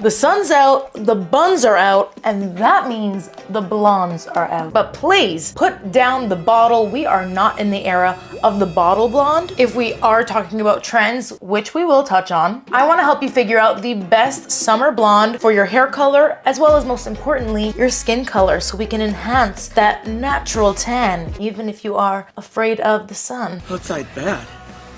The sun's out, the buns are out, and that means the blondes are out. But please put down the bottle. We are not in the era of the bottle blonde. If we are talking about trends, which we will touch on, I want to help you figure out the best summer blonde for your hair color, as well as most importantly, your skin color, so we can enhance that natural tan, even if you are afraid of the sun. Outside bad.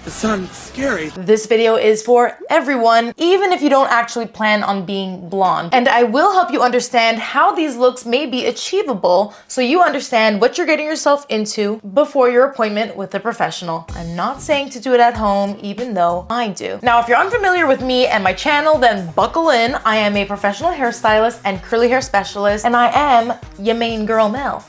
The sun's scary. This video is for everyone, even if you don't actually plan on being blonde. And I will help you understand how these looks may be achievable so you understand what you're getting yourself into before your appointment with a professional. I'm not saying to do it at home, even though I do. Now, if you're unfamiliar with me and my channel, then buckle in. I am a professional hairstylist and curly hair specialist, and I am your main girl, Mel.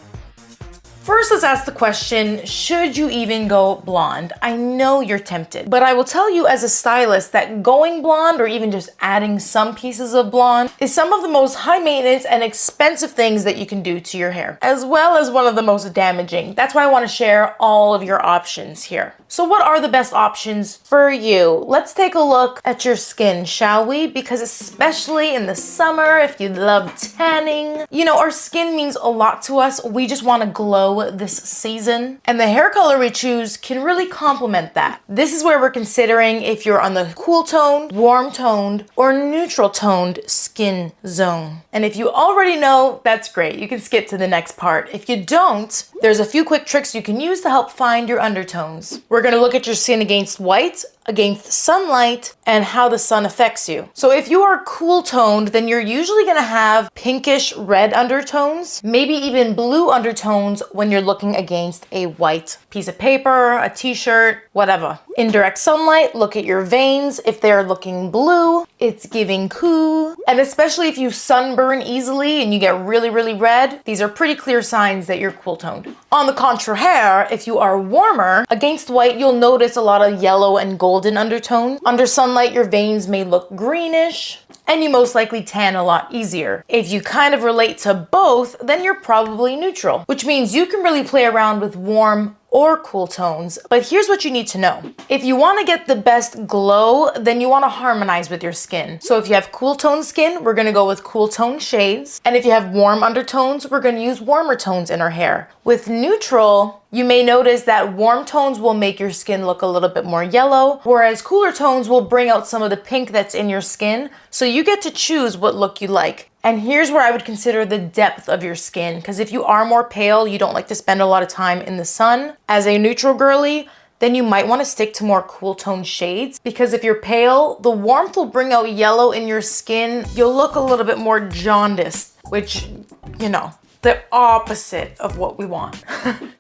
First, let's ask the question, should you even go blonde? I know you're tempted, but I will tell you as a stylist that going blonde or even just adding some pieces of blonde is some of the most high maintenance and expensive things that you can do to your hair, as well as one of the most damaging. That's why I want to share all of your options here. So what are the best options for you? Let's take a look at your skin, shall we? Because especially in the summer, if you love tanning, you know, our skin means a lot to us. We just want to glow this season, and the hair color we choose can really complement that. This is where we're considering if you're on the cool toned, warm toned, or neutral toned skin zone. And if you already know, that's great. You can skip to the next part. If you don't, there's a few quick tricks you can use to help find your undertones. We're going to look at your skin against white, against sunlight, and how the sun affects you. So if you are cool toned, then you're usually gonna have pinkish red undertones, maybe even blue undertones when you're looking against a white piece of paper, a t-shirt, whatever. In direct sunlight, look at your veins. If they're looking blue, it's giving cool. And especially if you sunburn easily and you get really, really red, these are pretty clear signs that you're cool toned. On the contrary, if you are warmer, against white, you'll notice a lot of yellow and golden undertones. Under sunlight, your veins may look greenish, and you most likely tan a lot easier. If you kind of relate to both, then you're probably neutral, which means you can really play around with warm or cool tones. But here's what you need to know. If you want to get the best glow, then you want to harmonize with your skin. So if you have cool tone skin, we're going to go with cool tone shades. And if you have warm undertones, we're going to use warmer tones in our hair. With neutral, you may notice that warm tones will make your skin look a little bit more yellow, whereas cooler tones will bring out some of the pink that's in your skin. So you get to choose what look you like. And here's where I would consider the depth of your skin, because if you are more pale, you don't like to spend a lot of time in the sun. As a neutral girly, then you might want to stick to more cool tone shades, because if you're pale, the warmth will bring out yellow in your skin. You'll look a little bit more jaundiced, which, you know, the opposite of what we want.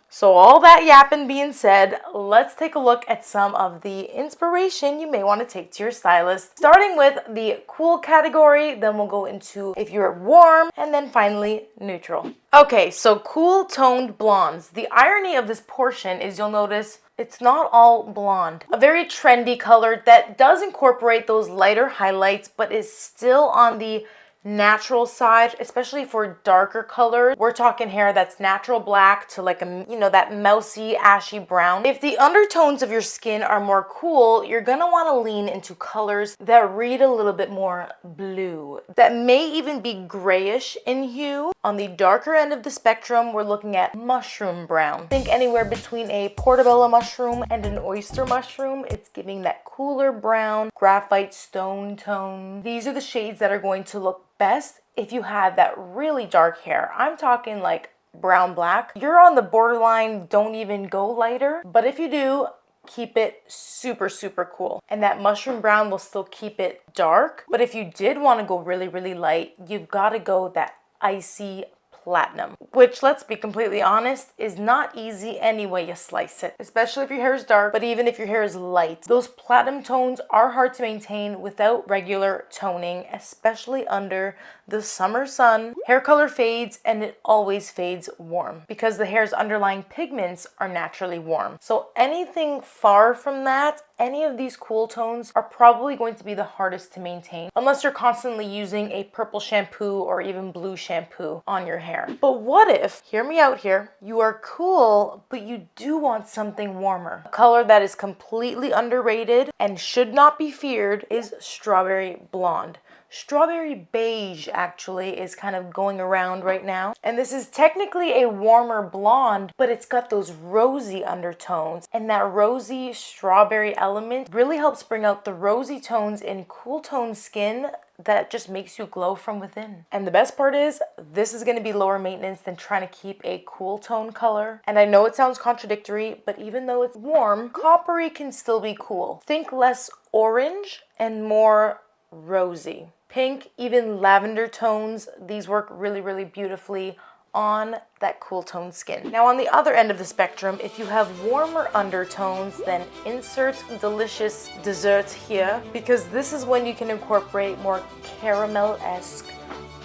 So all that yapping being said, let's take a look at some of the inspiration you may want to take to your stylist. Starting with the cool category, then we'll go into if you're warm, and then finally neutral. Okay, so cool toned blondes. The irony of this portion is you'll notice it's not all blonde. A very trendy color that does incorporate those lighter highlights, but is still on the natural side, especially for darker colors. We're talking hair that's natural black to like a, you know, that mousy ashy brown. If the undertones of your skin are more cool, you're gonna want to lean into colors that read a little bit more blue, that may even be grayish in hue. On the darker end of the spectrum, we're looking at mushroom brown. Think anywhere between a portobello mushroom and an oyster mushroom. It's giving that cooler brown, graphite stone tone. These are the shades that are going to look best if you have that really dark hair. I'm talking like brown black. You're on the borderline, don't even go lighter. But if you do, keep it super, super cool. And that mushroom brown will still keep it dark. But if you did want to go really, really light, you've got to go that icy platinum, which, let's be completely honest, is not easy any way you slice it, especially if your hair is dark. But even if your hair is light, those platinum tones are hard to maintain without regular toning, especially under the summer sun. Hair color fades, and it always fades warm because the hair's underlying pigments are naturally warm. So anything far from that, any of these cool tones are probably going to be the hardest to maintain unless you're constantly using a purple shampoo or even blue shampoo on your hair. But what if, hear me out here, you are cool, but you do want something warmer? A color that is completely underrated and should not be feared is strawberry blonde. Strawberry beige actually is kind of going around right now. And this is technically a warmer blonde, but it's got those rosy undertones. And that rosy strawberry element really helps bring out the rosy tones in cool tone skin that just makes you glow from within. And the best part is, this is going to be lower maintenance than trying to keep a cool tone color. And I know it sounds contradictory, but even though it's warm, coppery can still be cool. Think less orange and more rosy. Pink, even lavender tones, these work really, really beautifully on that cool tone skin. Now on the other end of the spectrum, if you have warmer undertones, then insert delicious dessert here, because this is when you can incorporate more caramel-esque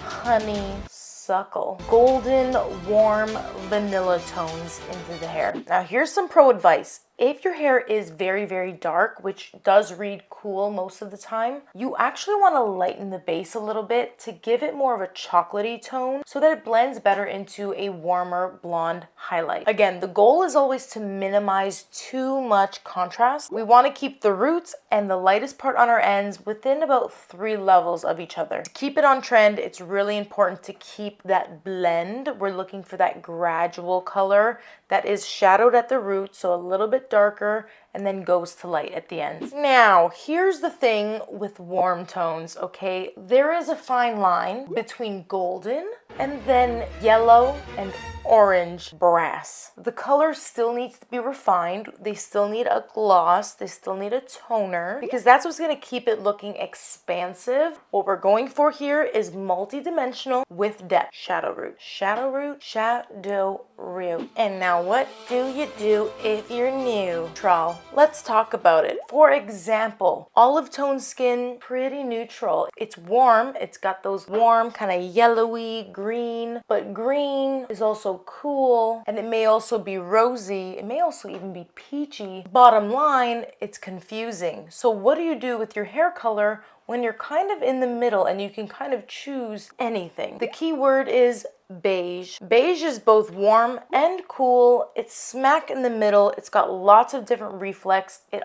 honeysuckle, golden, warm vanilla tones into the hair. Now here's some pro advice. If your hair is very, very dark, which does read cool most of the time, you actually want to lighten the base a little bit to give it more of a chocolatey tone so that it blends better into a warmer blonde highlight. Again, the goal is always to minimize too much contrast. We want to keep the roots and the lightest part on our ends within about 3 levels of each other. To keep it on trend, it's really important to keep that blend. We're looking for that gradual color that is shadowed at the root, so a little bit darker, and then goes to light at the end. Now, here's the thing with warm tones, okay? There is a fine line between golden and then yellow and orange brass. The color still needs to be refined. They still need a gloss. They still need a toner, because that's what's going to keep it looking expansive. What we're going for here is multi-dimensional with depth. Shadow root, shadow root, shadow root. And now what do you do if you're neutral? Let's talk about it. For example, olive tone skin, pretty neutral. It's warm. It's got those warm kind of yellowy green, but green is also cool, and it may also be rosy. It may also even be peachy. Bottom line, it's confusing. So what do you do with your hair color when you're kind of in the middle and you can kind of choose anything? The key word is beige. Beige is both warm and cool. It's smack in the middle. It's got lots of different reflex. It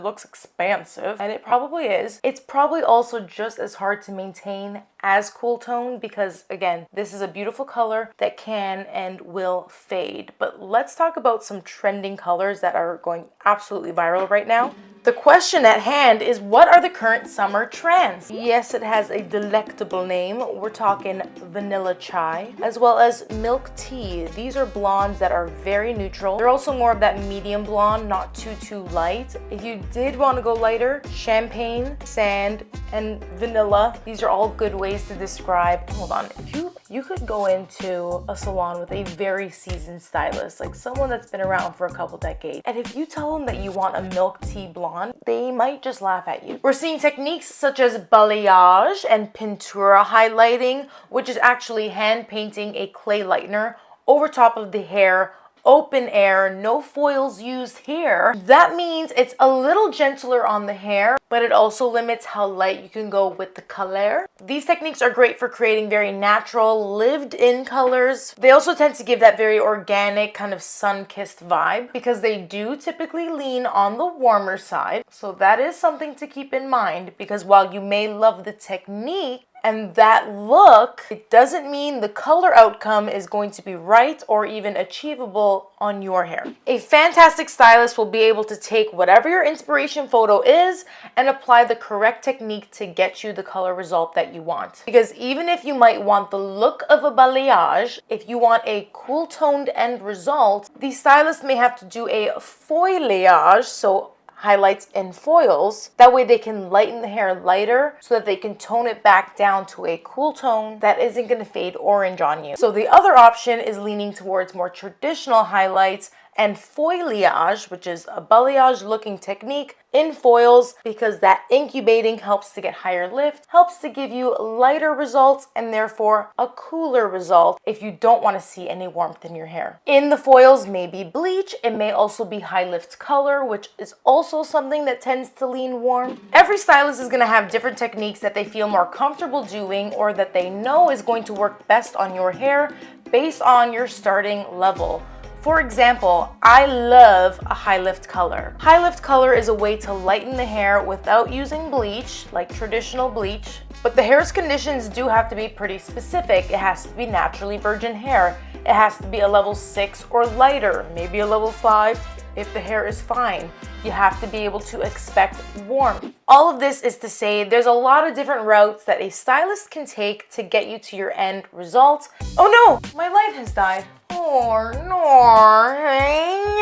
looks expansive, and it probably is. It's probably also just as hard to maintain as cool tone, because again, this is a beautiful color that can and will fade. But let's talk about some trending colors that are going absolutely viral right now. The question at hand is, what are the current summer trends? Yes, it has a delectable name. We're talking vanilla chai, as well as milk tea. These are blondes that are very neutral. They're also more of that medium blonde, not too light. If you did want to go lighter, champagne, sand, and vanilla. These are all good ways to describe. Hold on, if you could go into a salon with a very seasoned stylist, like someone that's been around for a couple decades, and if you tell them that you want a milk tea blonde, they might just laugh at you. We're seeing techniques such as balayage and pintura highlighting, which is actually hand painting a clay lightener over top of the hair. Open air, no foils used here. That means it's a little gentler on the hair, but it also limits how light you can go with the color. These techniques are great for creating very natural, lived-in colors. They also tend to give that very organic kind of sun-kissed vibe, because they do typically lean on the warmer side. So that is something to keep in mind, because while you may love the technique and that look, it doesn't mean the color outcome is going to be right or even achievable on your hair. A fantastic stylist will be able to take whatever your inspiration photo is and apply the correct technique to get you the color result that you want. Because even if you might want the look of a balayage, if you want a cool toned end result, the stylist may have to do a foliage, so highlights and foils. That way they can lighten the hair lighter so that they can tone it back down to a cool tone that isn't going to fade orange on you. So the other option is leaning towards more traditional highlights and foliage, which is a balayage looking technique in foils, because that incubating helps to get higher lift, helps to give you lighter results and therefore a cooler result if you don't want to see any warmth in your hair. In the foils may be bleach, it may also be high lift color, which is also something that tends to lean warm. Every stylist is going to have different techniques that they feel more comfortable doing or that they know is going to work best on your hair based on your starting level. For example, I love a high lift color. High lift color is a way to lighten the hair without using bleach, like traditional bleach. But the hair's conditions do have to be pretty specific. It has to be naturally virgin hair. It has to be a level 6 or lighter, maybe a level 5 if the hair is fine. You have to be able to expect warmth. All of this is to say there's a lot of different routes that a stylist can take to get you to your end result. Oh no, my light has died. Oh no,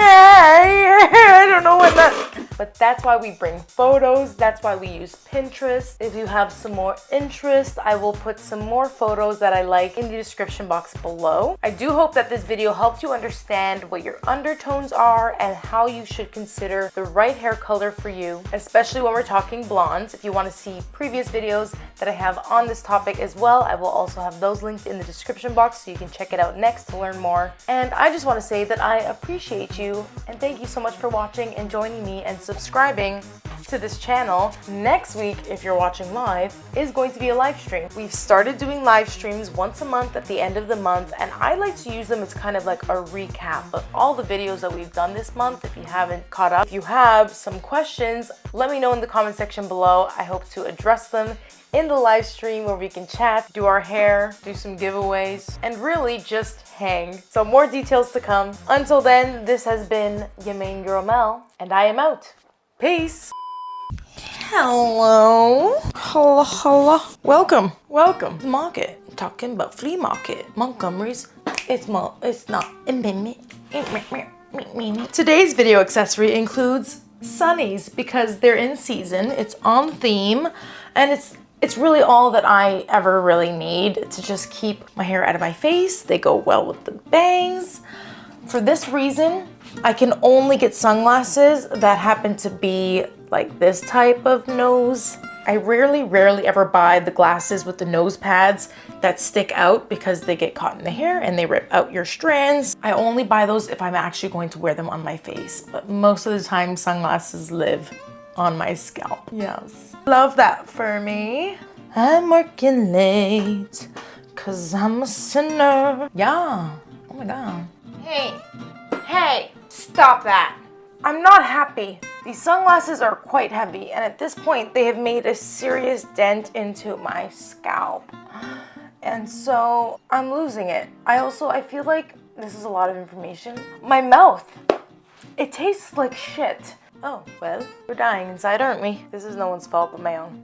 I don't know what that... But that's why we bring photos, that's why we use Pinterest. If you have some more interest, I will put some more photos that I like in the description box below. I do hope that this video helped you understand what your undertones are and how you should consider the right hair color for you, especially when we're talking blondes. If you want to see previous videos that I have on this topic as well, I will also have those linked in the description box so you can check it out next to learn more. And I just want to say that I appreciate you and thank you so much for watching and joining me and subscribing to this channel. Next week, if you're watching live, is going to be a live stream. We've started doing live streams once a month at the end of the month, and I like to use them as kind of like a recap of all the videos that we've done this month. If you haven't caught up, if you have some questions, let me know in the comment section below. I hope to address them in the live stream where we can chat, do our hair, do some giveaways, and really just hang. So more details to come. Until then, this has been your main girl Mel, and I am out. Peace. Hello. Hello, hello. Welcome. Welcome. Market. Talking about flea market. Montgomery's. It's not. Today's video accessory includes sunnies because they're in season. It's on theme, and it's really all that I ever really need to just keep my hair out of my face. They go well with the bangs. For this reason, I can only get sunglasses that happen to be like this type of nose. I rarely ever buy the glasses with the nose pads that stick out because they get caught in the hair and they rip out your strands. I only buy those if I'm actually going to wear them on my face, but most of the time sunglasses live on my scalp. Yes. Love that for me. I'm working late cause I'm a sinner. Yeah. Oh my god. Hey, stop that. I'm not happy. These sunglasses are quite heavy, and at this point they have made a serious dent into my scalp. And so I'm losing it. I feel like this is a lot of information. My mouth, it tastes like shit. Oh, well, we're dying inside, aren't we? This is no one's fault but my own.